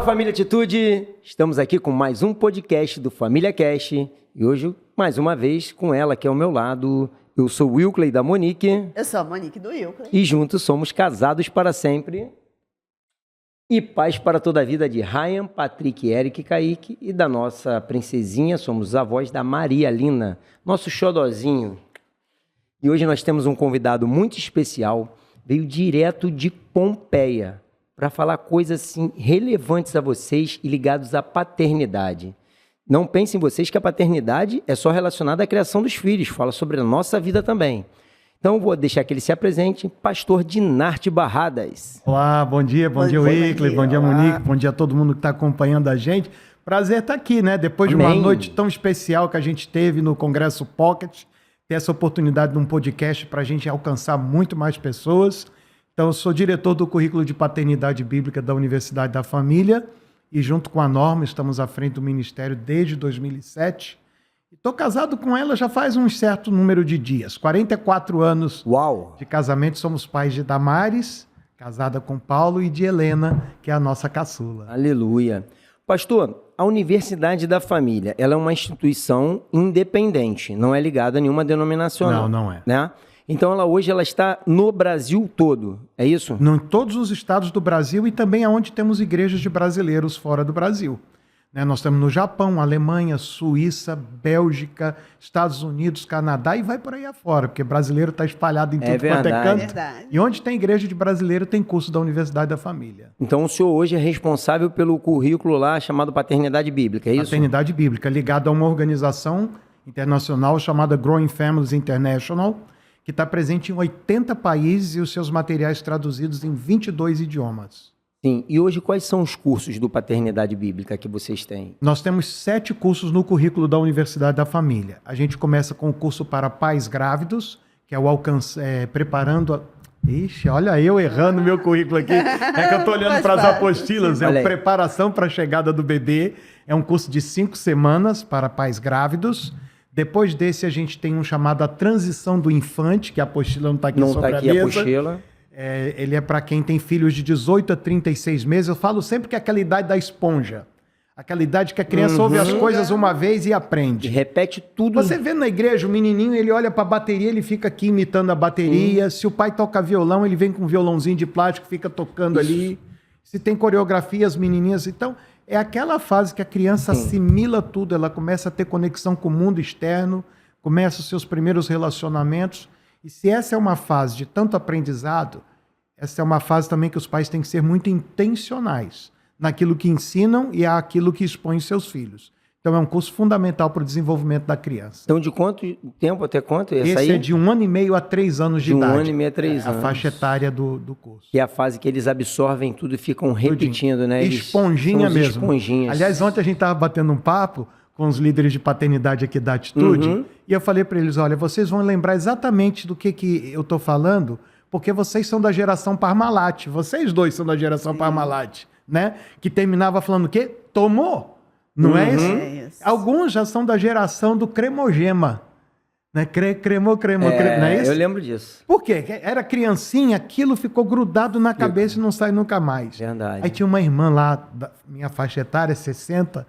Fala, família Atitude! Estamos aqui com mais um podcast do Família Cast e hoje, mais uma vez, com ela aqui ao meu lado. Eu sou o Wilkley da Monique. Eu sou a Monique do Wilkley. E juntos somos casados para sempre. E paz para toda a vida de Ryan, Patrick, Eric e Kaique. E da nossa princesinha, somos avós da Maria Lina, nosso xodozinho. E hoje nós temos um convidado muito especial, veio direto de Pompeia, para falar coisas assim, relevantes a vocês e ligados à paternidade. Não pensem vocês que a paternidade é só relacionada à criação dos filhos, fala sobre a nossa vida também. Então, vou deixar que ele se apresente, pastor Dinarte Barradas. Olá, bom dia Wilkley, bom dia Monique, bom dia a todo mundo que está acompanhando a gente. Prazer estar aqui, né? Depois Amém. De uma noite tão especial que a gente teve no Congresso Pocket, ter essa oportunidade de um podcast para a gente alcançar muito mais pessoas. Então, eu sou diretor do currículo de paternidade bíblica da Universidade da Família e junto com a Norma estamos à frente do ministério desde 2007. Estou casado com ela já faz um certo número de dias, 44 anos. Uau! De casamento. Somos pais de Damares, casada com Paulo, e de Helena, que é a nossa caçula. Aleluia. Pastor, a Universidade da Família, ela é uma instituição independente, não é ligada a nenhuma denominacional. Não é. Né? Então, hoje ela está no Brasil todo, é isso? Em todos os estados do Brasil e também aonde temos igrejas de brasileiros fora do Brasil. Nós estamos no Japão, Alemanha, Suíça, Bélgica, Estados Unidos, Canadá e vai por aí afora, porque brasileiro está espalhado em tudo quanto é canto. Verdade. E onde tem igreja de brasileiro tem curso da Universidade da Família. Então, o senhor hoje é responsável pelo currículo lá chamado Paternidade Bíblica, é isso? Paternidade Bíblica, ligado a uma organização internacional chamada Growing Families International, que está presente em 80 países e os seus materiais traduzidos em 22 idiomas. Sim, e hoje quais são os cursos do Paternidade Bíblica que vocês têm? Nós temos 7 cursos no currículo da Universidade da Família. A gente começa com o curso para pais grávidos, que é o preparando a... Ixi, olha eu errando meu currículo aqui. É que eu estou olhando para as apostilas. É a preparação para a chegada do bebê. É um curso de 5 semanas para pais grávidos. Depois desse, a gente tem um chamado A Transição do Infante, que a apostila não está aqui sobre a mesa. Não está aqui a apostila. Ele é para quem tem filhos de 18 a 36 meses. Eu falo sempre que é aquela idade da esponja. Aquela idade que a criança ouve as coisas uma vez e aprende. E repete tudo. Você vê na igreja, o menininho, ele olha para a bateria, ele fica aqui imitando a bateria. Se o pai toca violão, ele vem com um violãozinho de plástico, fica tocando ali. Se tem coreografia, as menininhas... Então, é aquela fase que a criança assimila tudo. Ela começa a ter conexão com o mundo externo, começa os seus primeiros relacionamentos. E se essa é uma fase de tanto aprendizado, essa é uma fase também que os pais têm que ser muito intencionais naquilo que ensinam e aquilo que expõem seus filhos. Então, é um curso fundamental para o desenvolvimento da criança. Então, de quanto tempo até quanto? Esse é de 1 ano e meio a 3 anos de idade. 1 ano e meio a 3 anos. A faixa etária do curso. Que é a fase que eles absorvem tudo e ficam repetindo, né? Esponjinha mesmo. Esponjinhas. Aliás, ontem a gente estava batendo um papo com os líderes de paternidade aqui da Atitude, e eu falei para eles, olha, vocês vão lembrar exatamente do que eu estou falando, porque vocês são da geração Parmalat. Vocês dois são da geração Parmalat, né? Que terminava falando o quê? Tomou. Não é isso? isso? Alguns já são da geração do cremogema. Né? Cremou, não é isso? Eu lembro disso. Por quê? Era criancinha, aquilo ficou grudado na cabeça e não sai nunca mais. Verdade. Aí tinha uma irmã lá, da minha faixa etária, 60.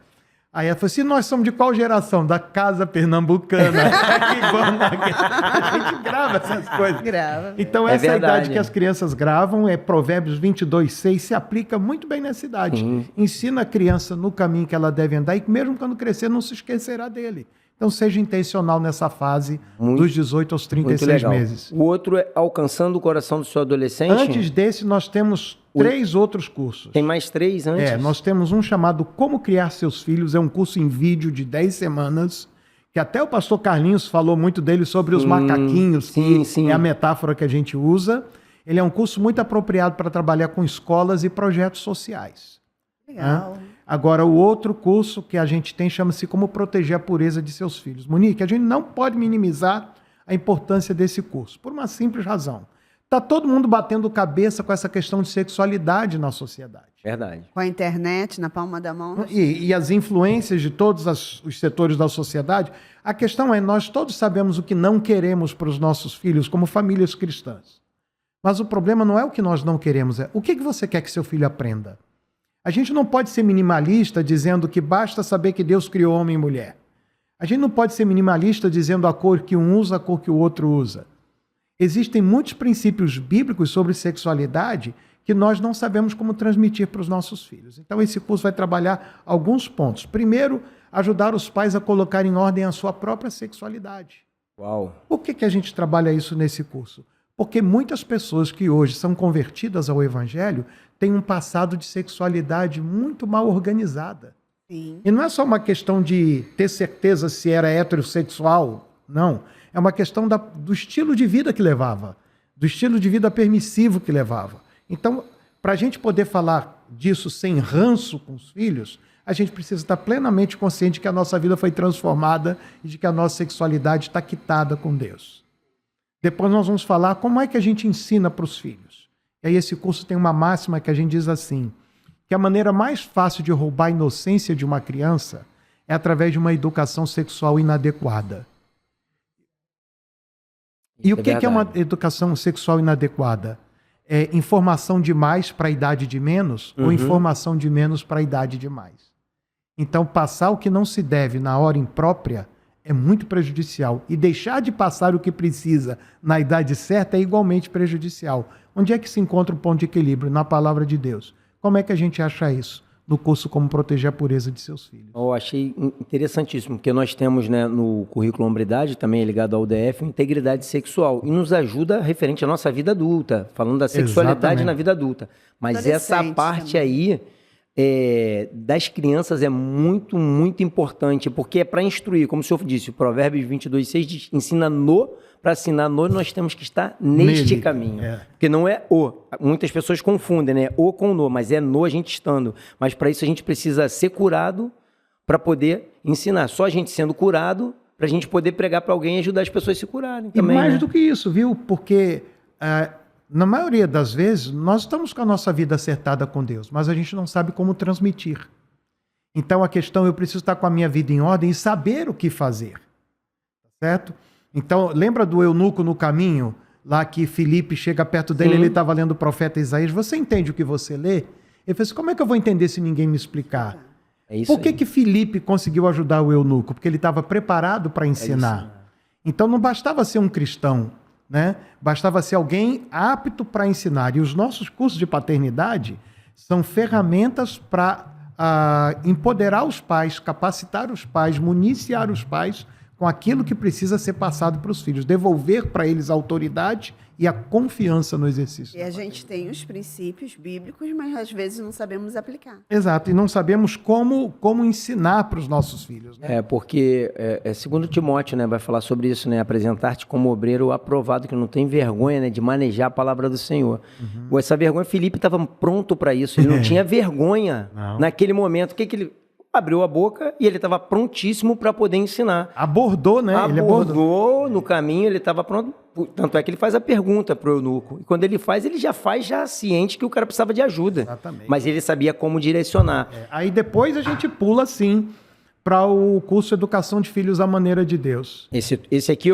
Aí ela falou assim, nós somos de qual geração? Da casa pernambucana. A gente grava essas coisas. Grava. Então essa é a idade que as crianças gravam, é Provérbios 22:6, se aplica muito bem nessa idade. Sim. Ensina a criança no caminho que ela deve andar e mesmo quando crescer não se esquecerá dele. Então seja intencional nessa fase dos 18 aos 36 meses. O outro é Alcançando o Coração do Seu Adolescente? Antes desse nós temos 3 outros cursos. Tem mais 3 antes? Nós temos um chamado Como Criar Seus Filhos, é um curso em vídeo de 10 semanas, que até o pastor Carlinhos falou muito dele sobre os macaquinhos, que é a metáfora que a gente usa. Ele é um curso muito apropriado para trabalhar com escolas e projetos sociais. Legal. Agora, o outro curso que a gente tem chama-se Como Proteger a Pureza de Seus Filhos. Monique, a gente não pode minimizar a importância desse curso, por uma simples razão. Está todo mundo batendo cabeça com essa questão de sexualidade na sociedade. Verdade. Com a internet na palma da mão. E as influências de todos os setores da sociedade. A questão é, nós todos sabemos o que não queremos para os nossos filhos como famílias cristãs. Mas o problema não é o que nós não queremos, é o que você quer que seu filho aprenda. A gente não pode ser minimalista dizendo que basta saber que Deus criou homem e mulher. A gente não pode ser minimalista dizendo a cor que um usa, a cor que o outro usa. Existem muitos princípios bíblicos sobre sexualidade que nós não sabemos como transmitir para os nossos filhos. Então, esse curso vai trabalhar alguns pontos. Primeiro, ajudar os pais a colocar em ordem a sua própria sexualidade. Uau. Por que a gente trabalha isso nesse curso? Porque muitas pessoas que hoje são convertidas ao Evangelho têm um passado de sexualidade muito mal organizada. Sim. E não é só uma questão de ter certeza se era heterossexual, não. É uma questão do estilo de vida que levava, do estilo de vida permissivo que levava. Então, para a gente poder falar disso sem ranço com os filhos, a gente precisa estar plenamente consciente de que a nossa vida foi transformada e de que a nossa sexualidade está quitada com Deus. Depois nós vamos falar como é que a gente ensina para os filhos. E aí esse curso tem uma máxima que a gente diz assim, que a maneira mais fácil de roubar a inocência de uma criança é através de uma educação sexual inadequada. E o que é uma educação sexual inadequada? É informação demais para a idade de menos ou informação de menos para a idade de mais? Então, passar o que não se deve na hora imprópria é muito prejudicial. E deixar de passar o que precisa na idade certa é igualmente prejudicial. Onde é que se encontra o ponto de equilíbrio? Na palavra de Deus. Como é que a gente acha isso? No curso Como Proteger a Pureza de Seus Filhos. Eu achei interessantíssimo, porque nós temos, né, no currículo Hombridade, também ligado ao DF, integridade sexual. E nos ajuda referente à nossa vida adulta, falando da sexualidade Exatamente. na vida adulta. Mas essa parte aí das crianças é muito, muito importante, porque é para instruir, como o senhor disse, o Provérbios 22:6 diz, ensina para ensinar nós temos que estar neste caminho. Porque não é muitas pessoas confundem, né? O com no, mas é no a gente estando. Mas para isso a gente precisa ser curado para poder ensinar. Só a gente sendo curado para a gente poder pregar para alguém e ajudar as pessoas a se curarem também. E mais né? do que isso, viu? Porque na maioria das vezes nós estamos com a nossa vida acertada com Deus, mas a gente não sabe como transmitir. Então a questão, eu preciso estar com a minha vida em ordem e saber o que fazer. Certo? Então, lembra do eunuco no caminho, lá que Filipe chega perto dele, ele estava lendo o profeta Isaías, você entende o que você lê? Ele falou assim, como é que eu vou entender se ninguém me explicar? Por que Filipe conseguiu ajudar o eunuco? Porque ele estava preparado para ensinar. Então não bastava ser um cristão, né? Bastava ser alguém apto para ensinar. E os nossos cursos de paternidade são ferramentas para empoderar os pais, capacitar os pais, municiar os pais com aquilo que precisa ser passado para os filhos, devolver para eles a autoridade e a confiança no exercício. E a gente tem os princípios bíblicos, mas às vezes não sabemos aplicar. Exato, e não sabemos como ensinar para os nossos filhos. Né? Porque segundo Timóteo, né, vai falar sobre isso, né, apresentar-te como obreiro aprovado, que não tem vergonha, né, de manejar a palavra do Senhor. Essa vergonha, Filipe estava pronto para isso, ele não tinha vergonha naquele momento. O que ele... abriu a boca e ele estava prontíssimo para poder ensinar. Abordou, né? Ele abordou no caminho, ele estava pronto. Tanto é que ele faz a pergunta para o eunuco. E quando ele já faz ciente que o cara precisava de ajuda. Exatamente. Mas ele sabia como direcionar. Aí depois a gente pula, sim, para o curso Educação de Filhos à Maneira de Deus. Esse aqui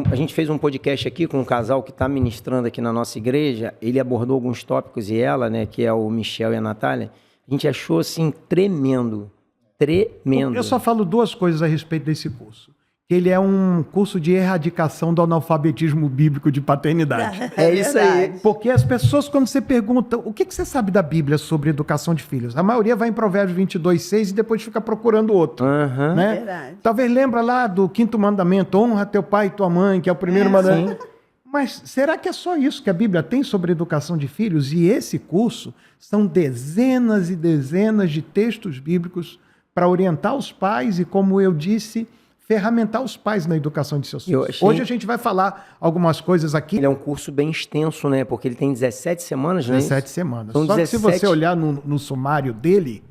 a gente fez um podcast aqui com um casal que está ministrando aqui na nossa igreja. Ele abordou alguns tópicos e ela, né, que é o Michel e a Natália, a gente achou, assim, tremendo. Eu só falo duas coisas a respeito desse curso. Ele é um curso de erradicação do analfabetismo bíblico de paternidade. É isso aí. Porque as pessoas, quando você pergunta, o que você sabe da Bíblia sobre educação de filhos? A maioria vai em Provérbios 22:6 e depois fica procurando outro. Né? Verdade. Talvez lembra lá do 5º mandamento, honra teu pai e tua mãe, que é o primeiro mandamento. Sim. Mas será que é só isso que a Bíblia tem sobre educação de filhos? E esse curso são dezenas e dezenas de textos bíblicos para orientar os pais e, como eu disse, ferramentar os pais na educação de seus filhos. Hoje a gente vai falar algumas coisas aqui. Ele é um curso bem extenso, né? Porque ele tem 17 semanas, né? 17 semanas. Só que se você olhar no sumário dele,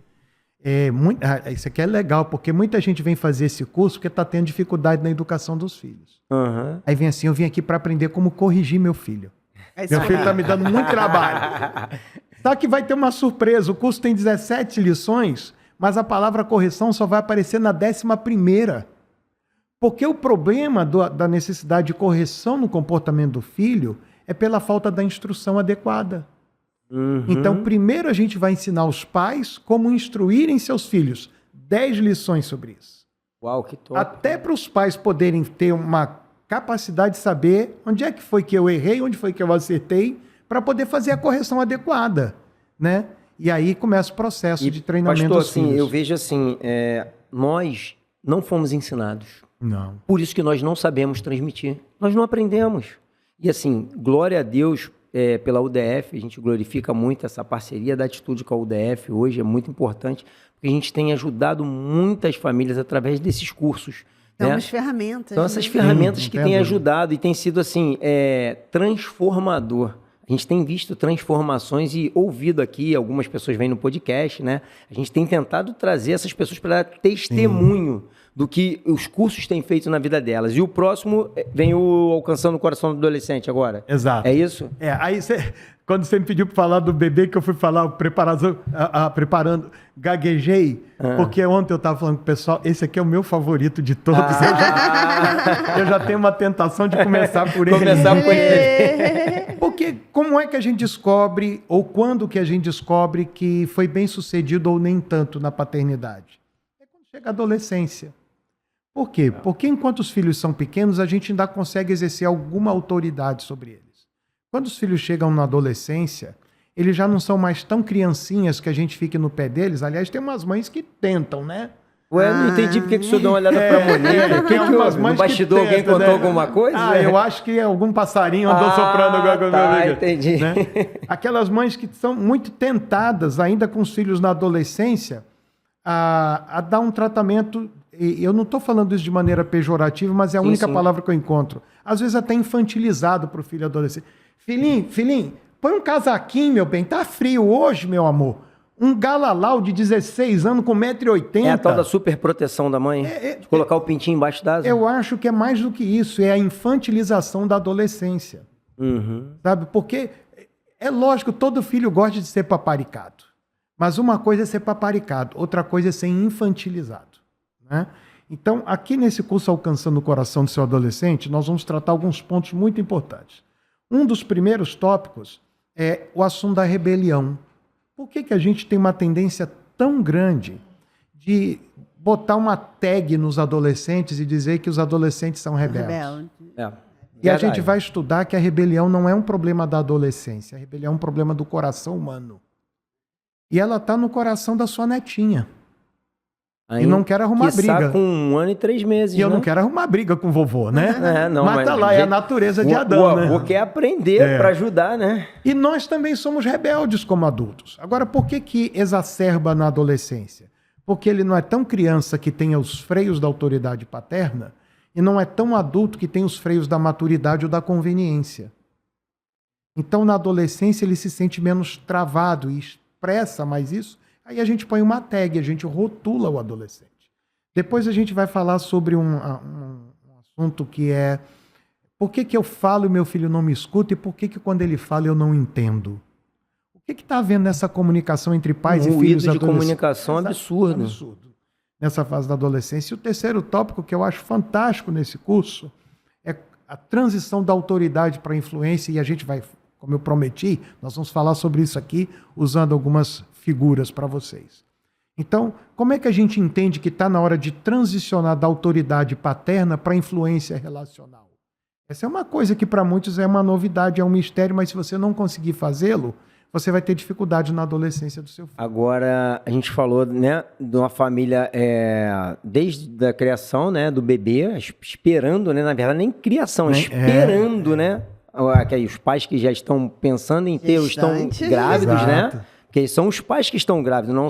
isso aqui é legal, porque muita gente vem fazer esse curso porque está tendo dificuldade na educação dos filhos. Aí vem assim, eu vim aqui para aprender como corrigir meu filho. Meu filho está me dando muito trabalho. Só que vai ter uma surpresa, o curso tem 17 lições, mas a palavra correção só vai aparecer na 11ª. Porque o problema da necessidade de correção no comportamento do filho é pela falta da instrução adequada. Então, primeiro a gente vai ensinar os pais como instruírem seus filhos. 10 lições sobre isso. Uau, que top. Até para os pais poderem ter uma capacidade de saber onde é que foi que eu errei, onde foi que eu acertei, para poder fazer a correção adequada, né? E aí começa o processo de treinamento pastor, dos assim, filhos. eu vejo assim, nós não fomos ensinados. Não. Por isso que nós não sabemos transmitir. Nós não aprendemos. E assim, glória a Deus pela UDF, a gente glorifica muito essa parceria da Atitude com a UDF hoje, é muito importante, porque a gente tem ajudado muitas famílias através desses cursos. São né? as ferramentas. São essas né? ferramentas que tem têm dúvida. ajudado e tem sido assim, transformador. A gente tem visto transformações e ouvido aqui, algumas pessoas vêm no podcast, né? A gente tem tentado trazer essas pessoas para dar testemunho do que os cursos têm feito na vida delas. E o próximo vem o Alcançando o Coração do Adolescente agora. Exato. É isso? Aí quando você me pediu para falar do bebê, que eu fui falar preparando, gaguejei, porque ontem eu estava falando com o pessoal, esse aqui é o meu favorito de todos. Eu já tenho uma tentação de começar por ele. Começar por ele. Porque como é que a gente descobre, ou quando que a gente descobre que foi bem sucedido ou nem tanto na paternidade? É quando chega a adolescência. Por quê? Porque enquanto os filhos são pequenos, a gente ainda consegue exercer alguma autoridade sobre eles. Quando os filhos chegam na adolescência, eles já não são mais tão criancinhas que a gente fique no pé deles. Aliás, tem umas mães que tentam, né? Ué, não entendi porque que o senhor deu uma olhada pra Mônica. O que algumas houve? mães No bastidor que alguém tentam, contou né? alguma coisa? Eu acho que algum passarinho andou soprando agora com a minha amiga. Entendi. Né? Aquelas mães que são muito tentadas, ainda com os filhos na adolescência, a dar um tratamento. E eu não estou falando isso de maneira pejorativa, mas é a única palavra que eu encontro. Às vezes até infantilizado para o filho adolescente. Filhinho, põe um casaquinho, meu bem. Tá frio hoje, meu amor. Um galalau de 16 anos com 1,80 m. É a tal da super proteção da mãe? De colocar o pintinho embaixo da asa? Eu acho que é mais do que isso. É a infantilização da adolescência. Sabe? Porque é lógico, todo filho gosta de ser paparicado. Mas uma coisa é ser paparicado, outra coisa é ser infantilizado. Né? Então, aqui nesse curso Alcançando o Coração do Seu Adolescente, nós vamos tratar alguns pontos muito importantes. Um dos primeiros tópicos é o assunto da rebelião. Por que a gente tem uma tendência tão grande de botar uma tag nos adolescentes e dizer que os adolescentes são rebeldes? E a gente vai estudar que a rebelião não é um problema da adolescência, a rebelião é um problema do coração humano. E ela está no coração da sua netinha. E não quer arrumar briga. Com 1 ano e 3 meses. E eu não quero arrumar briga com o vovô, né? Não, mas tá lá, é a natureza de Adão, né? O avô quer aprender para ajudar, né? E nós também somos rebeldes como adultos. Agora, por que exacerba na adolescência? Porque ele não é tão criança que tenha os freios da autoridade paterna e não é tão adulto que tem os freios da maturidade ou da conveniência. Então, na adolescência, ele se sente menos travado e expressa mais isso. Aí a gente põe uma tag, a gente rotula o adolescente. Depois a gente vai falar sobre um assunto que é por que eu falo e meu filho não me escuta e por que quando ele fala eu não entendo? O que está havendo nessa comunicação entre pais e filhos de comunicação absurdo. Nessa fase da adolescência. E o terceiro tópico que eu acho fantástico nesse curso é a transição da autoridade para a influência, e a gente vai, como eu prometi, nós vamos falar sobre isso aqui usando algumas figuras para vocês. Então, como é que a gente entende que está na hora de transicionar da autoridade paterna para a influência relacional? Essa é uma coisa que para muitos é uma novidade, é um mistério, mas se você não conseguir fazê-lo, você vai ter dificuldade na adolescência do seu filho. Agora, a gente falou, né, de uma família desde a criação, né, do bebê, esperando, né, na verdade nem criação, esperando, né, os pais que já estão pensando em ter, estão grávidos, Exato. né? Porque são os pais que estão grávidos, não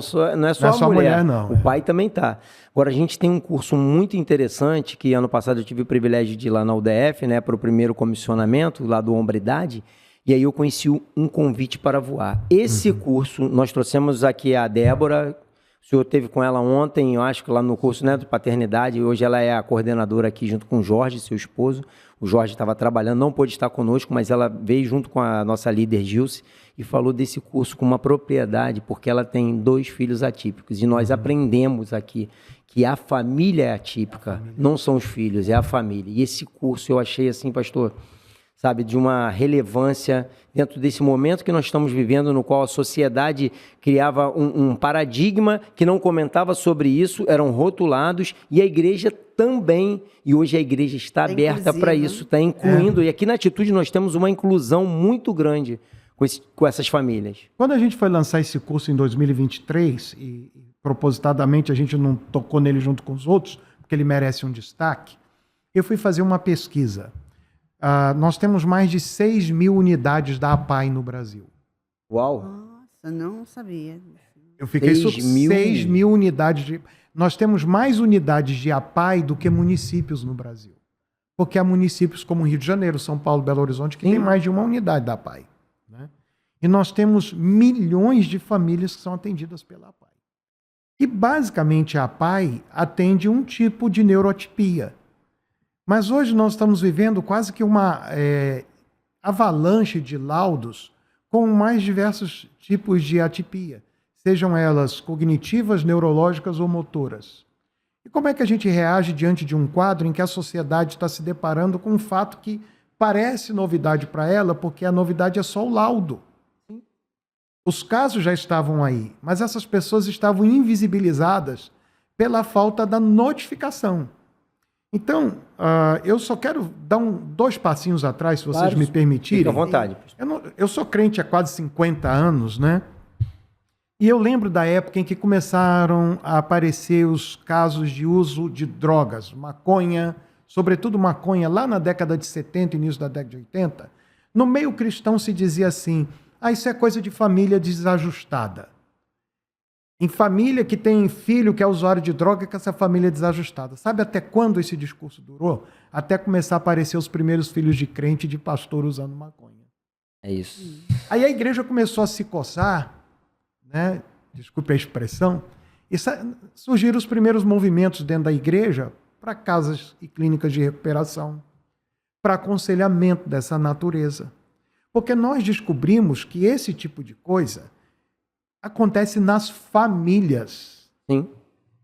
é só a mulher. Não. O pai também tá. Agora, a gente tem um curso muito interessante, que ano passado eu tive o privilégio de ir lá na UDF, né, para o primeiro comissionamento, lá do Hombridade, e aí eu conheci um convite para voar. Esse curso, nós trouxemos aqui a Débora, o senhor teve com ela ontem, eu acho que lá no curso, né, de paternidade, hoje ela é a coordenadora aqui junto com o Jorge, seu esposo. O Jorge estava trabalhando, não pôde estar conosco, mas ela veio junto com a nossa líder Gilce e falou desse curso com uma propriedade, porque ela tem 2 filhos atípicos. E nós aprendemos aqui que a família é atípica, não são os filhos, é a família. E esse curso eu achei assim, pastor, sabe, de uma relevância dentro desse momento que nós estamos vivendo, no qual a sociedade criava um paradigma que não comentava sobre isso, eram rotulados, e a igreja também, e hoje a igreja está aberta para isso, está incluindo, e aqui na Atitude nós temos uma inclusão muito grande com essas famílias. Quando a gente foi lançar esse curso em 2023, e propositadamente a gente não tocou nele junto com os outros, porque ele merece um destaque, eu fui fazer uma pesquisa. Nós temos mais de 6 mil unidades da APAI no Brasil. Uau! Nossa, não sabia. Eu fiquei 6 mil unidades. Nós temos mais unidades de APAI do que municípios no Brasil. Porque há municípios como Rio de Janeiro, São Paulo, Belo Horizonte, que tem mais de uma unidade da APAI. Né? E nós temos milhões de famílias que são atendidas pela APAI. E, basicamente, a APAI atende um tipo de neurotipia. Mas hoje nós estamos vivendo quase que uma avalanche de laudos com mais diversos tipos de atipia, sejam elas cognitivas, neurológicas ou motoras. E como é que a gente reage diante de um quadro em que a sociedade está se deparando com um fato que parece novidade para ela, porque a novidade é só o laudo? Os casos já estavam aí, mas essas pessoas estavam invisibilizadas pela falta da notificação. Então, eu só quero dar 2 passinhos atrás, se vocês me permitirem. Fique à vontade. Eu sou crente há quase 50 anos, né? E eu lembro da época em que começaram a aparecer os casos de uso de drogas, maconha, sobretudo maconha, lá na década de 70, início da década de 80. No meio cristão se dizia assim, isso é coisa de família desajustada. Em família que tem filho que é usuário de droga, que essa família é desajustada. Sabe até quando esse discurso durou? Até começar a aparecer os primeiros filhos de crente e de pastor usando maconha. É isso. Aí a igreja começou a se coçar, né? Desculpe a expressão, e surgiram os primeiros movimentos dentro da igreja para casas e clínicas de recuperação, para aconselhamento dessa natureza. Porque nós descobrimos que esse tipo de coisa acontece nas famílias. Sim.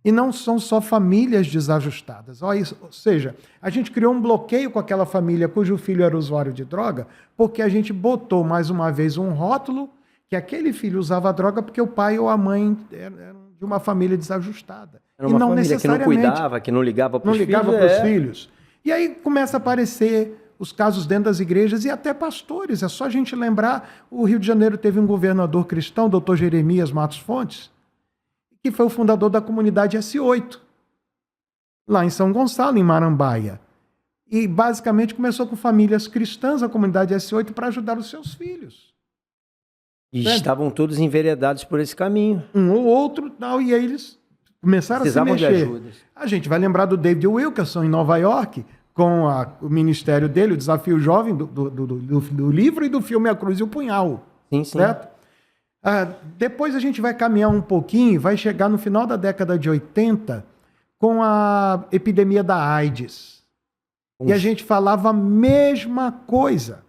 E não são só famílias desajustadas. Ou seja, a gente criou um bloqueio com aquela família cujo filho era usuário de droga, porque a gente botou, mais uma vez, um rótulo que aquele filho usava droga porque o pai ou a mãe eram de uma família desajustada. Era uma família que não cuidava, que não ligava para os filhos. Não ligava para os filhos. E aí começa a aparecer os casos dentro das igrejas e até pastores. É só a gente lembrar, o Rio de Janeiro teve um governador cristão, Dr. Jeremias Matos Fontes, que foi o fundador da comunidade S8, lá em São Gonçalo, em Marambaia. E basicamente começou com famílias cristãs, a comunidade S8, para ajudar os seus filhos. E estavam todos enveredados por esse caminho. Um ou outro, e aí eles começaram a se mexer. De ajuda. A gente vai lembrar do David Wilkerson, em Nova York, com o ministério dele, o Desafio Jovem, do livro e do filme A Cruz e o Punhal. Sim, sim. Certo? Depois a gente vai caminhar um pouquinho e vai chegar no final da década de 80 com a epidemia da AIDS. E a gente falava a mesma coisa.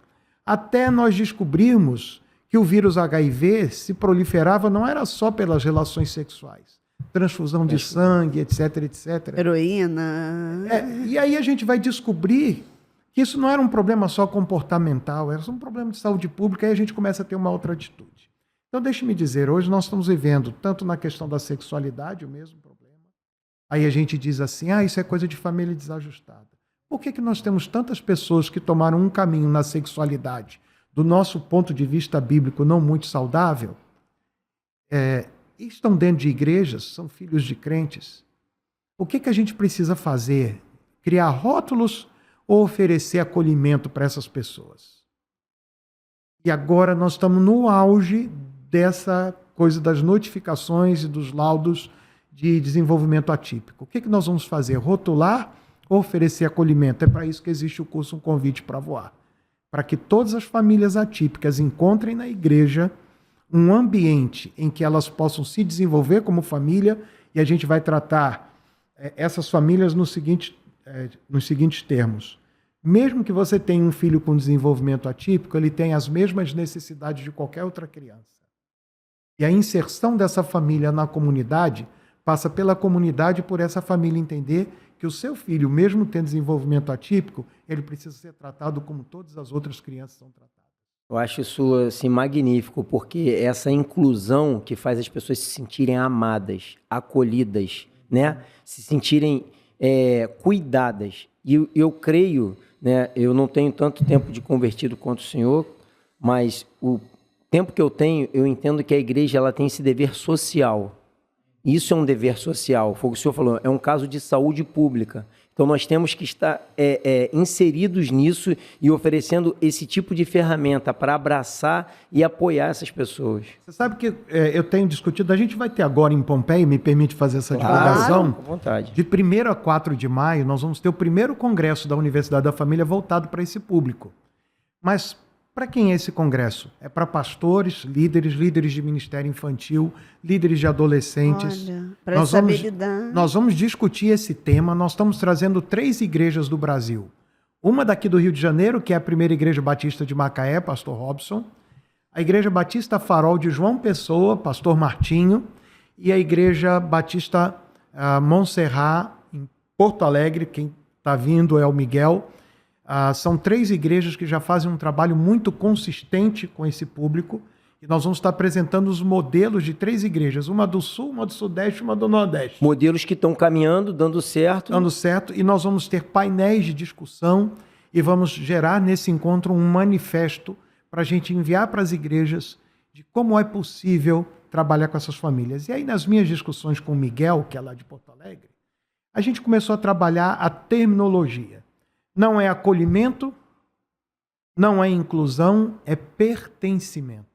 Até nós descobrirmos que o vírus HIV se proliferava não era só pelas relações sexuais. Transfusão de sangue, etc, etc. Heroína. E aí a gente vai descobrir que isso não era um problema só comportamental, era um problema de saúde pública, e aí a gente começa a ter uma outra atitude. Então, deixe-me dizer, hoje nós estamos vivendo, tanto na questão da sexualidade, o mesmo problema. Aí a gente diz assim, isso é coisa de família desajustada. Por que nós temos tantas pessoas que tomaram um caminho na sexualidade, do nosso ponto de vista bíblico, não muito saudável, e estão dentro de igrejas, são filhos de crentes? O que a gente precisa fazer? Criar rótulos ou oferecer acolhimento para essas pessoas? E agora nós estamos no auge dessa coisa das notificações e dos laudos de desenvolvimento atípico. O que nós vamos fazer? Rotular ou oferecer acolhimento? É para isso que existe o curso Um Convite para Voar. Para que todas as famílias atípicas encontrem na igreja um ambiente em que elas possam se desenvolver como família, e a gente vai tratar essas famílias nos seguintes termos. Mesmo que você tenha um filho com desenvolvimento atípico, ele tem as mesmas necessidades de qualquer outra criança. E a inserção dessa família na comunidade passa pela comunidade, por essa família entender que o seu filho, mesmo tendo desenvolvimento atípico, ele precisa ser tratado como todas as outras crianças são tratadas. Eu acho isso assim, magnífico, porque essa inclusão que faz as pessoas se sentirem amadas, acolhidas, né? Se sentirem cuidadas. E eu creio, né? Eu não tenho tanto tempo de convertido quanto o senhor, mas o tempo que eu tenho, eu entendo que a igreja ela tem esse dever social. Isso é um dever social, foi o que o senhor falou, é um caso de saúde pública. Então, nós temos que estar inseridos nisso e oferecendo esse tipo de ferramenta para abraçar e apoiar essas pessoas. Você sabe que eu tenho discutido, a gente vai ter agora em Pompeia, me permite fazer essa divulgação? Com vontade. De 1º a 4 de maio, nós vamos ter o primeiro congresso da Universidade da Família voltado para esse público. Mas para quem é esse congresso? É para pastores, líderes de ministério infantil, líderes de adolescentes. Olha, para saber lidar. Nós vamos discutir esse tema. Nós estamos trazendo 3 igrejas do Brasil. Uma daqui do Rio de Janeiro, que é a primeira Igreja Batista de Macaé, pastor Robson. A Igreja Batista Farol de João Pessoa, pastor Martinho. E a Igreja Batista Montserrat, em Porto Alegre. Quem está vindo é o Miguel. São 3 igrejas que já fazem um trabalho muito consistente com esse público e nós vamos estar apresentando os modelos de 3 igrejas, uma do Sul, uma do Sudeste e uma do Nordeste. Modelos que estão caminhando, dando certo. Dando certo, e nós vamos ter painéis de discussão e vamos gerar nesse encontro um manifesto para a gente enviar para as igrejas de como é possível trabalhar com essas famílias. E aí, nas minhas discussões com o Miguel, que é lá de Porto Alegre, a gente começou a trabalhar a terminologia. Não é acolhimento, não é inclusão, é pertencimento.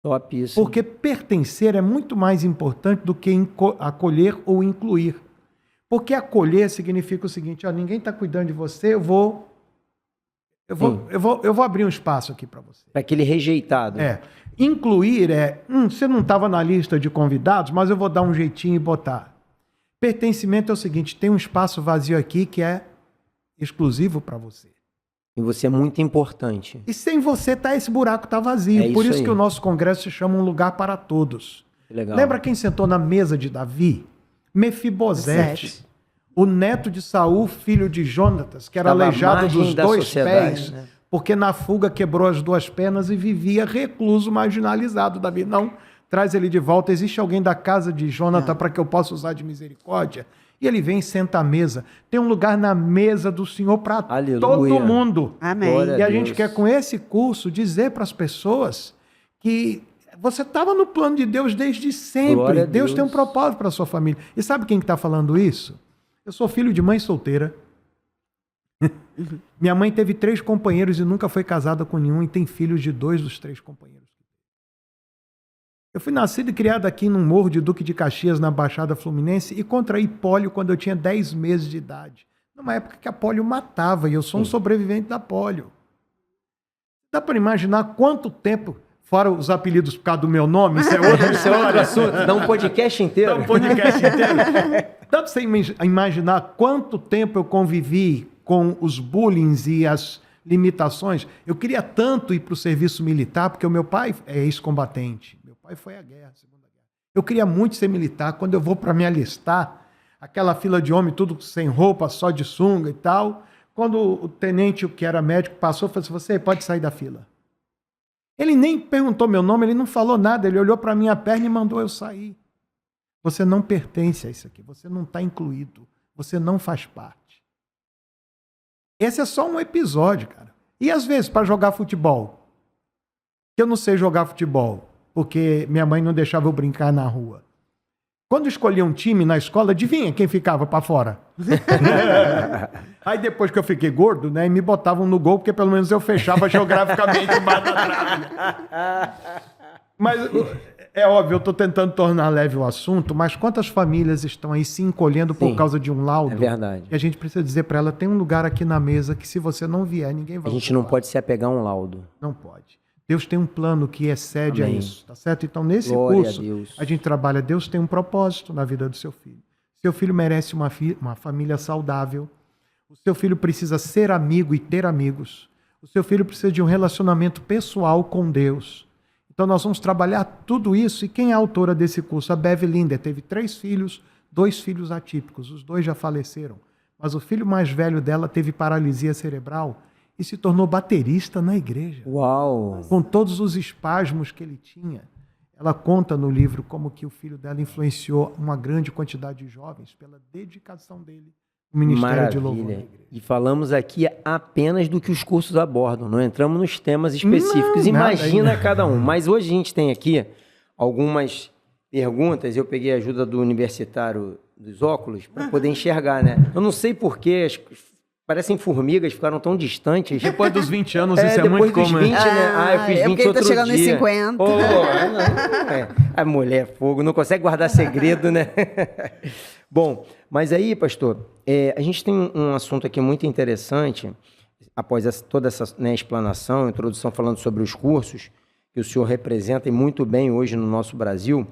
Top isso. Porque pertencer é muito mais importante do que acolher ou incluir. Porque acolher significa o seguinte, ninguém está cuidando de você, eu vou abrir um espaço aqui para você. Para aquele rejeitado. Incluir você não estava na lista de convidados, mas eu vou dar um jeitinho e botar. Pertencimento é o seguinte, tem um espaço vazio aqui que é exclusivo para você. E você é muito importante. E sem você, esse buraco está vazio. Por isso que o nosso congresso se chama Um Lugar para Todos. Legal. Lembra quem sentou na mesa de Davi? Mefibosete, o neto de Saul, filho de Jonatas, que era aleijado dos 2 pés, né? Porque na fuga quebrou as 2 pernas e vivia recluso, marginalizado. Davi, não, traz ele de volta. Existe alguém da casa de Jonatas para que eu possa usar de misericórdia? E ele vem e senta à mesa. Tem um lugar na mesa do Senhor para todo mundo. Amém. E a gente quer, com esse curso, dizer para as pessoas que você estava no plano de Deus desde sempre. Deus tem um propósito para a sua família. E sabe quem está falando isso? Eu sou filho de mãe solteira. Minha mãe teve 3 companheiros e nunca foi casada com nenhum e tem filhos de 2 dos 3 companheiros. Eu fui nascido e criado aqui num morro de Duque de Caxias, na Baixada Fluminense, e contraí pólio quando eu tinha 10 meses de idade. Numa época que a pólio matava, e eu sou um sobrevivente da pólio. Dá para imaginar quanto tempo, fora os apelidos por causa do meu nome, isso é outro assunto, dá um podcast inteiro. Dá para você imaginar quanto tempo eu convivi com os bullying e as limitações. Eu queria tanto ir para o serviço militar, porque o meu pai é ex-combatente. Aí foi a guerra, a Segunda Guerra. Eu queria muito ser militar. Quando eu vou para me alistar, aquela fila de homem, tudo sem roupa, só de sunga e tal. Quando o tenente, que era médico, passou, falou assim, você pode sair da fila. Ele nem perguntou meu nome, ele não falou nada, ele olhou para a minha perna e mandou eu sair. Você não pertence a isso aqui, você não está incluído, você não faz parte. Esse é só um episódio, cara. E às vezes, para jogar futebol, eu não sei jogar futebol, porque minha mãe não deixava eu brincar na rua. Quando escolhia um time na escola, adivinha quem ficava para fora? Aí depois que eu fiquei gordo, né, me botavam no gol, porque pelo menos eu fechava geograficamente embaixo da trave. Mas é óbvio, eu estou tentando tornar leve o assunto, mas quantas famílias estão aí se encolhendo por causa de um laudo? É verdade. E a gente precisa dizer para ela, tem um lugar aqui na mesa que se você não vier, ninguém vai. A gente não pode se apegar a um laudo. Não pode. Deus tem um plano que excede a isso, tá certo? Então, nesse Glória curso, a Deus. a gente trabalha, Deus tem um propósito na vida do seu filho. Seu filho merece uma família saudável. O seu filho precisa ser amigo e ter amigos. O seu filho precisa de um relacionamento pessoal com Deus. Então, nós vamos trabalhar tudo isso. E quem é a autora desse curso? A Bev Linder. Teve 3 filhos, 2 filhos atípicos, os 2 já faleceram. Mas o filho mais velho dela teve paralisia cerebral e se tornou baterista na igreja. Uau! Com todos os espasmos que ele tinha. Ela conta no livro como que o filho dela influenciou uma grande quantidade de jovens pela dedicação dele no ministério de louvor da igreja. E falamos aqui apenas do que os cursos abordam, não entramos nos temas específicos. Não, Imagina nada. cada um. Mas hoje a gente tem aqui algumas perguntas. Eu peguei a ajuda do universitário dos óculos para poder enxergar, né? Eu não sei porquê, parecem formigas, ficaram tão distantes. Depois dos 20 anos, isso é depois muito dos comum. 20, né? Eu fiz 20 porque ele outro tá chegando dia. nos 50. A mulher é fogo, não consegue guardar segredo, né? Bom, mas aí, pastor, a gente tem um assunto aqui muito interessante, após toda essa, né, explanação, introdução falando sobre os cursos que o senhor representa e muito bem hoje no nosso Brasil.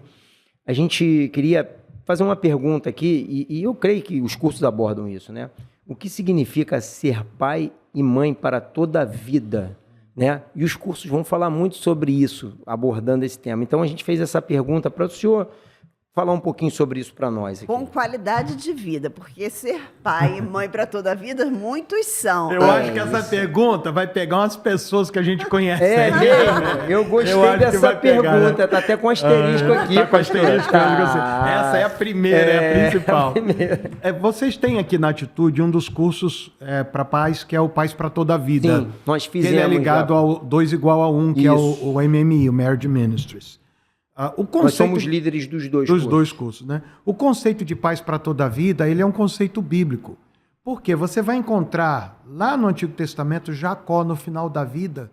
A gente queria fazer uma pergunta aqui, e eu creio que os cursos abordam isso, né? O que significa ser pai e mãe para toda a vida, né? E os cursos vão falar muito sobre isso, abordando esse tema. Então, a gente fez essa pergunta para o senhor falar um pouquinho sobre isso para nós aqui. Com qualidade de vida, porque ser pai e mãe para toda a vida, muitos são. Eu acho que essa pergunta vai pegar umas pessoas que a gente conhece. Eu gostei Eu acho que dessa vai pegar, pergunta, né? tá até com asterisco aqui. Tá com asterisco, Tá. essa é a primeira, é a principal. a primeira. Vocês têm aqui na Atitude um dos cursos para pais, que é o Pais para Toda a Vida. Sim, nós Que fizemos. ele é ligado já. ao 2 igual a 1, que é Isso. o MMI, o Marriage Ministries. O Nós conceito somos líderes dos dois dos cursos. dois cursos, né? O conceito de paz para toda a vida, ele é um conceito bíblico. Porque você vai encontrar lá no Antigo Testamento Jacó no final da vida,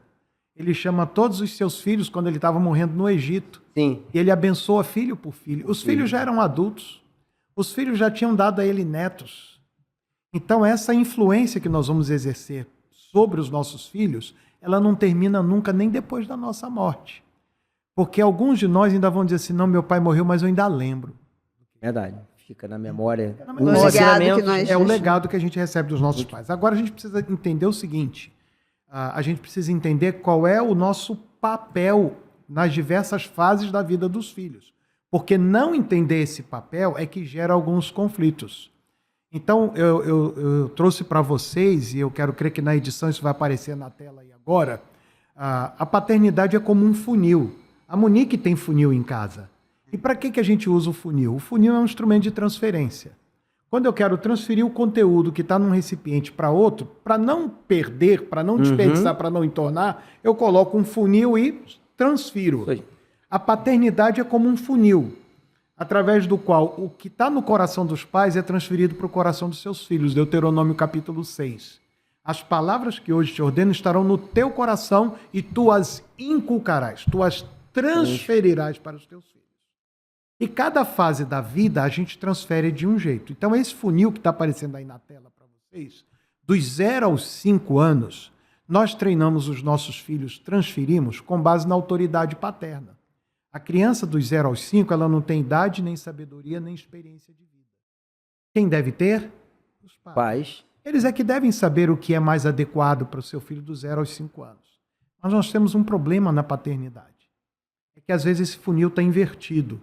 ele chama todos os seus filhos quando ele estava morrendo no Egito. Sim. E ele abençoa filho por filho. Os filhos já eram adultos. Os filhos já tinham dado a ele netos. Então essa influência que nós vamos exercer sobre os nossos filhos, ela não termina nunca nem depois da nossa morte. Porque alguns de nós ainda vão dizer assim, não, meu pai morreu, mas eu ainda lembro. Verdade. Fica na memória. O legado ensinamento que nós- É o legado que a gente recebe dos nossos pais. Agora a gente precisa entender o seguinte, a gente precisa entender qual é o nosso papel nas diversas fases da vida dos filhos. Porque não entender esse papel é que gera alguns conflitos. Então, eu trouxe para vocês, e eu quero crer que na edição isso vai aparecer na tela aí agora, a paternidade é como um funil. A Monique tem funil em casa. E para que a gente usa o funil? O funil é um instrumento de transferência. Quando eu quero transferir o conteúdo que está num recipiente para outro, para não perder, para não desperdiçar, para não entornar, eu coloco um funil e transfiro. Sim. A paternidade é como um funil, através do qual o que está no coração dos pais é transferido para o coração dos seus filhos. Deuteronômio capítulo 6. As palavras que hoje te ordeno estarão no teu coração e tu as inculcarás, tu as transferirás para os teus filhos. E cada fase da vida a gente transfere de um jeito. Então esse funil que está aparecendo aí na tela para vocês, dos 0 aos 5 anos, nós treinamos os nossos filhos, transferimos com base na autoridade paterna. A criança dos 0 aos 5, ela não tem idade, nem sabedoria, nem experiência de vida. Quem deve ter? Os pais. Pais. Eles é que devem saber o que é mais adequado para o seu filho dos 0 aos 5 anos. Mas nós temos um problema na paternidade. É que às vezes esse funil está invertido.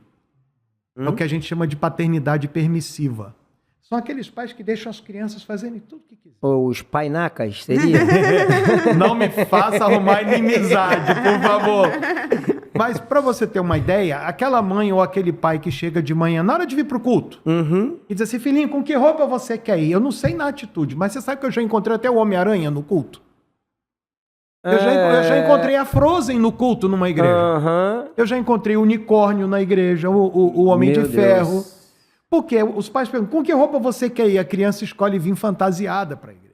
É o que a gente chama de paternidade permissiva. São aqueles pais que deixam as crianças fazerem tudo o que quiserem. Os painacas, seria? Não me faça arrumar inimizade, por favor. Mas para você ter uma ideia, aquela mãe ou aquele pai que chega de manhã, na hora de vir para o culto, e diz assim, filhinho, com que roupa você quer ir? Eu não sei na atitude, mas você sabe que eu já encontrei até o Homem-Aranha no culto? Eu já encontrei a Frozen no culto numa igreja. Eu já encontrei o unicórnio na igreja, o Homem Meu de Ferro. Deus. Porque os pais perguntam, com que roupa você quer ir? A criança escolhe vir fantasiada para a igreja.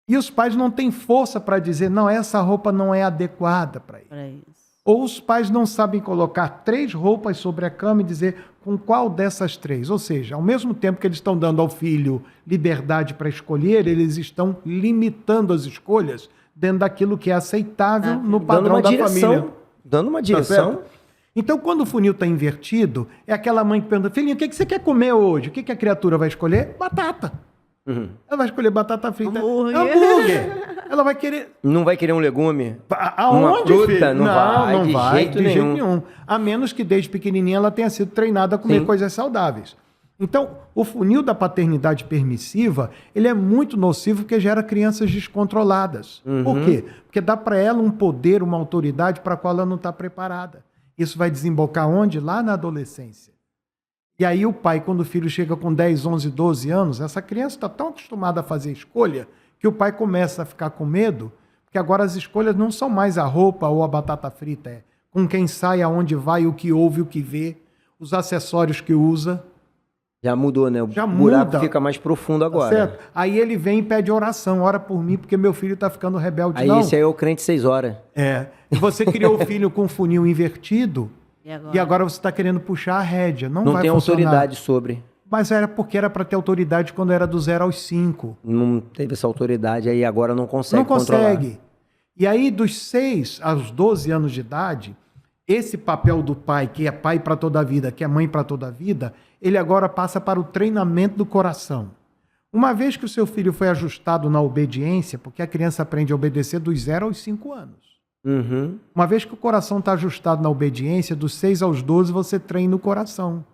E os pais não têm força para dizer, não, essa roupa não é adequada para ir. Para isso. Ou os pais não sabem colocar 3 roupas sobre a cama e dizer com qual dessas 3. Ou seja, ao mesmo tempo que eles estão dando ao filho liberdade para escolher, eles estão limitando as escolhas dentro daquilo que é aceitável no padrão da família. Dando uma Tá direção. certo? Então, quando o funil está invertido, é aquela mãe que pergunta, filhinho, o que você quer comer hoje? O que a criatura vai escolher? Batata. Ela vai escolher batata frita. Hambúrguer. Ela vai querer... Não vai querer um legume? Aonde, Uma fruta? filho? Não vai, de jeito nenhum. A menos que desde pequenininha ela tenha sido treinada a comer Sim. coisas saudáveis. Então, o funil da paternidade permissiva, ele é muito nocivo porque gera crianças descontroladas. Por quê? Porque dá para ela um poder, uma autoridade para a qual ela não está preparada. Isso vai desembocar onde? Lá na adolescência. E aí o pai, quando o filho chega com 10, 11, 12 anos, essa criança está tão acostumada a fazer escolha que o pai começa a ficar com medo, porque agora as escolhas não são mais a roupa ou a batata frita, é com quem sai, aonde vai, o que ouve, o que vê, os acessórios que usa. Já mudou, né? O Já buraco muda. fica mais profundo agora. Tá certo? Aí ele vem e pede oração, ora por mim, porque meu filho está ficando rebelde. Aí não. esse aí é o crente 6 horas. É. E você criou o filho com funil invertido, E e agora você está querendo puxar a rédea. Não Não vai tem funcionar. autoridade sobre. Mas era porque era para ter autoridade quando era do 0 aos 5. Não teve essa autoridade, aí agora não consegue Não controlar. consegue. E aí, dos 6 aos 12 anos de idade, esse papel do pai, que é pai para toda a vida, que é mãe para toda a vida, ele agora passa para o treinamento do coração. Uma vez que o seu filho foi ajustado na obediência, porque a criança aprende a obedecer dos 0 aos 5 anos. Uhum. Uma vez que o coração está ajustado na obediência, dos 6 aos 12 você treina o coração.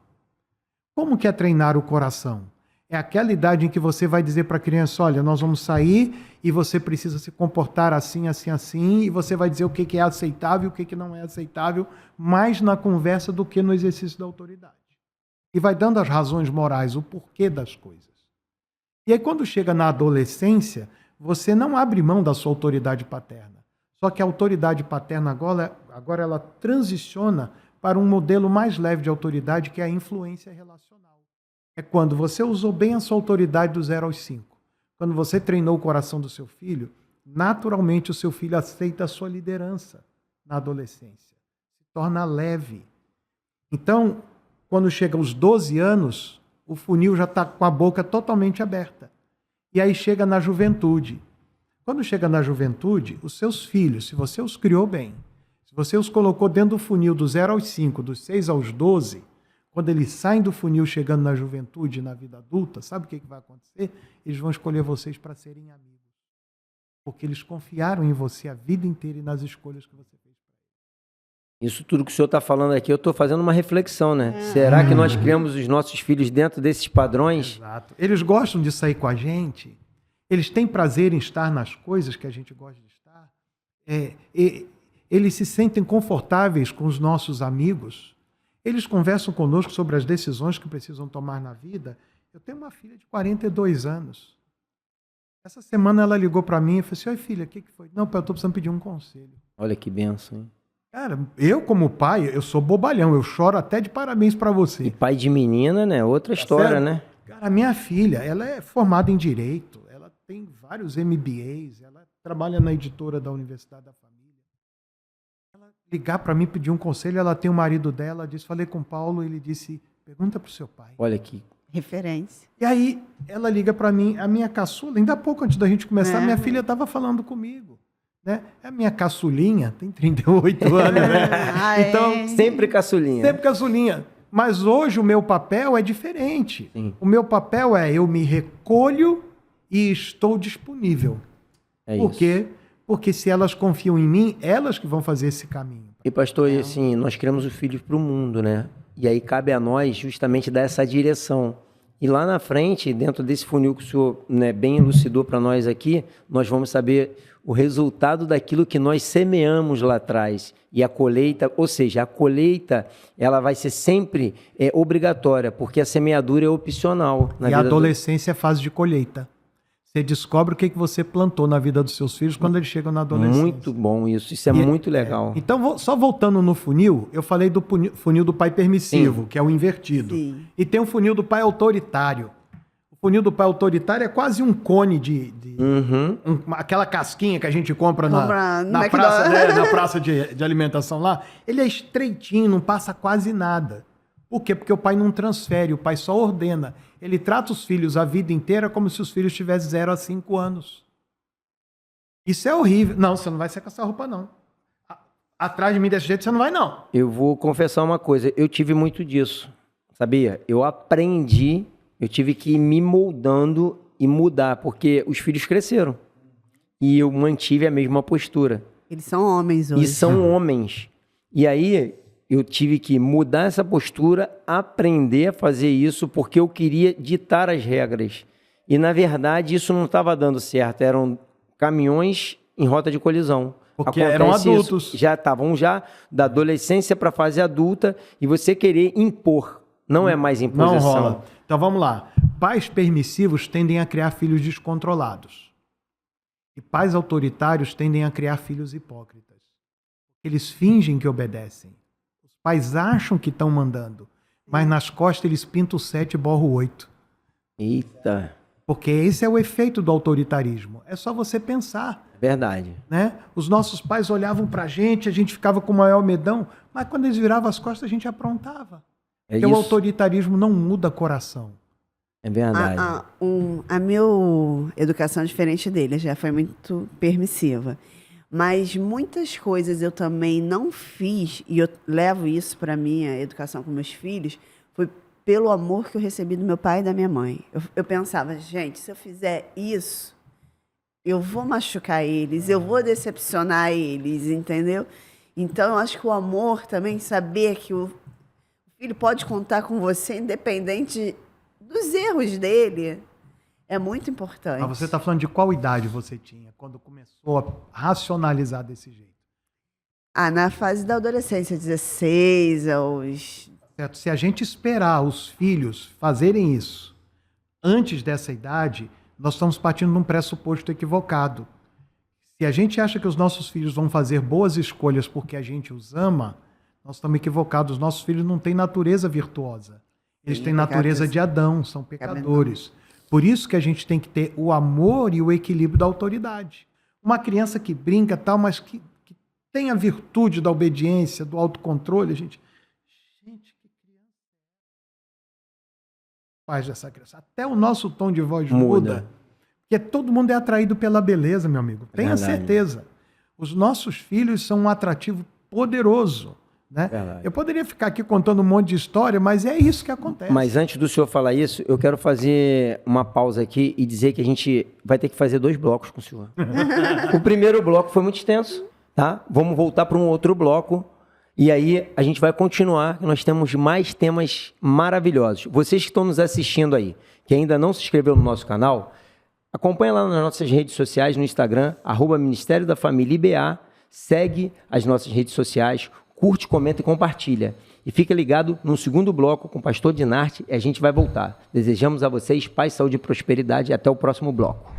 Como que é treinar o coração? É aquela idade em que você vai dizer para a criança, olha, nós vamos sair e você precisa se comportar assim, assim, assim, e você vai dizer o que é aceitável e o que não é aceitável, mais na conversa do que no exercício da autoridade. E vai dando as razões morais, o porquê das coisas. E aí quando chega na adolescência, você não abre mão da sua autoridade paterna. Só que a autoridade paterna agora ela transiciona para um modelo mais leve de autoridade, que é a influência relacional. É quando você usou bem a sua autoridade do 0 aos 5. Quando você treinou o coração do seu filho, naturalmente o seu filho aceita a sua liderança na adolescência. Se torna leve. Então, quando chega aos 12 anos, o funil já está com a boca totalmente aberta. E aí chega na juventude. Quando chega na juventude, os seus filhos, se você os criou bem, se você os colocou dentro do funil do 0 aos 5, dos 6 aos 12, quando eles saem do funil chegando na juventude, na vida adulta, sabe o que vai acontecer? Eles vão escolher vocês para serem amigos. Porque eles confiaram em você a vida inteira e nas escolhas que você fez para eles. Isso tudo que o senhor está falando aqui, eu estou fazendo uma reflexão, né? Será que nós criamos os nossos filhos dentro desses padrões? Exato. Eles gostam de sair com a gente, eles têm prazer em estar nas coisas que a gente gosta de estar, eles se sentem confortáveis com os nossos amigos, eles conversam conosco sobre as decisões que precisam tomar na vida. Eu tenho uma filha de 42 anos. Essa semana ela ligou para mim e falou assim, oi filha, o que foi? Não, pai, eu estou precisando pedir um conselho. Olha que benção, hein? Cara, eu como pai, eu sou bobalhão, eu choro até de parabéns para você. E pai de menina, né? Outra história, sério? né? Cara, a minha filha, ela é formada em Direito, ela tem vários MBAs, ela trabalha na editora da Universidade da Família. Ela ligar para mim, pedir um conselho, ela tem o marido dela, disse, falei com o Paulo, ele disse, pergunta para o seu pai. Olha que... Referência. E aí, ela liga para mim, a minha caçula, ainda há pouco antes da gente começar, minha filha estava falando comigo. Né? A minha caçulinha tem 38 anos, né? Então, sempre caçulinha. Sempre caçulinha. Mas hoje o meu papel é diferente. Sim. O meu papel é eu me recolho e estou disponível. É Por isso. quê? Porque se elas confiam em mim, elas que vão fazer esse caminho. E pastor, e assim, nós criamos os filhos para o mundo, né? E aí cabe a nós justamente dar essa direção. E lá na frente, dentro desse funil que o senhor, né, bem elucidou para nós aqui, nós vamos saber o resultado daquilo que nós semeamos lá atrás. E a colheita, ou seja, a colheita, ela vai ser sempre obrigatória, porque a semeadura é opcional. E a adolescência é fase de colheita. Você descobre o que você plantou na vida dos seus filhos quando eles chegam na adolescência. Muito bom isso é muito legal. Então, só voltando no funil, eu falei do funil do pai permissivo, que é o invertido. Sim. E tem o funil do pai autoritário. O funil do pai autoritário é quase um cone aquela casquinha que a gente compra na praça, né, na praça de alimentação lá. Ele é estreitinho, não passa quase nada. Por quê? Porque o pai não transfere, o pai só ordena. Ele trata os filhos a vida inteira como se os filhos tivessem 0 a 5 anos. Isso é horrível. Não, você não vai sair com essa roupa, não. Atrás de mim desse jeito, você não vai, não. Eu vou confessar uma coisa, eu tive muito disso, sabia? Eu aprendi, eu tive que ir me moldando e mudar, porque os filhos cresceram. E eu mantive a mesma postura. Eles são homens hoje. E são homens. E aí, eu tive que mudar essa postura, aprender a fazer isso, porque eu queria ditar as regras. E, na verdade, isso não estava dando certo. Eram caminhões em rota de colisão. Porque eram adultos. Já estavam da adolescência para a fase adulta, e você querer impor. Não é mais imposição. Não rola. Então, vamos lá. Pais permissivos tendem a criar filhos descontrolados. E pais autoritários tendem a criar filhos hipócritas. Eles fingem que obedecem. Os pais acham que estão mandando, mas nas costas eles pintam o 7 e borram o 8. Eita. Porque esse é o efeito do autoritarismo. É só você pensar. Verdade. Né? Os nossos pais olhavam pra gente, a gente ficava com o maior medão, mas quando eles viravam as costas, a gente aprontava. Porque o autoritarismo não muda coração. É verdade. A minha educação é diferente dele, já foi muito permissiva. Mas muitas coisas eu também não fiz, e eu levo isso para minha educação com meus filhos, foi pelo amor que eu recebi do meu pai e da minha mãe. Eu pensava, gente, se eu fizer isso, eu vou machucar eles, eu vou decepcionar eles, entendeu? Então, eu acho que o amor também, saber que o filho pode contar com você, independente dos erros dele, é muito importante. Mas você está falando de qual idade você tinha, quando começou a racionalizar desse jeito? Na fase da adolescência, 16 aos... Certo? Se a gente esperar os filhos fazerem isso antes dessa idade, nós estamos partindo de um pressuposto equivocado. Se a gente acha que os nossos filhos vão fazer boas escolhas porque a gente os ama, nós estamos equivocados. Os nossos filhos não têm natureza virtuosa. Eles têm natureza de Adão, são pecadores. Por isso que a gente tem que ter o amor e o equilíbrio da autoridade. Uma criança que brinca, tal, mas que tem a virtude da obediência, do autocontrole, gente, que criança faz dessa criança. Até o nosso tom de voz muda. Porque todo mundo é atraído pela beleza, meu amigo. Tenha certeza. Os nossos filhos são um atrativo poderoso. Né? Eu poderia ficar aqui contando um monte de história, mas é isso que acontece. Mas antes do senhor falar isso, eu quero fazer uma pausa aqui e dizer que a gente vai ter que fazer 2 blocos com o senhor. O primeiro bloco foi muito extenso, tá? Vamos voltar para um outro bloco e aí a gente vai continuar. Nós temos mais temas maravilhosos. Vocês que estão nos assistindo aí, que ainda não se inscreveu no nosso canal, acompanha lá nas nossas redes sociais, no Instagram, @Ministério da Família IBA, segue as nossas redes sociais, curte, comenta e compartilha. E fica ligado no segundo bloco com o Pastor Dinarte e a gente vai voltar. Desejamos a vocês paz, saúde e prosperidade e até o próximo bloco.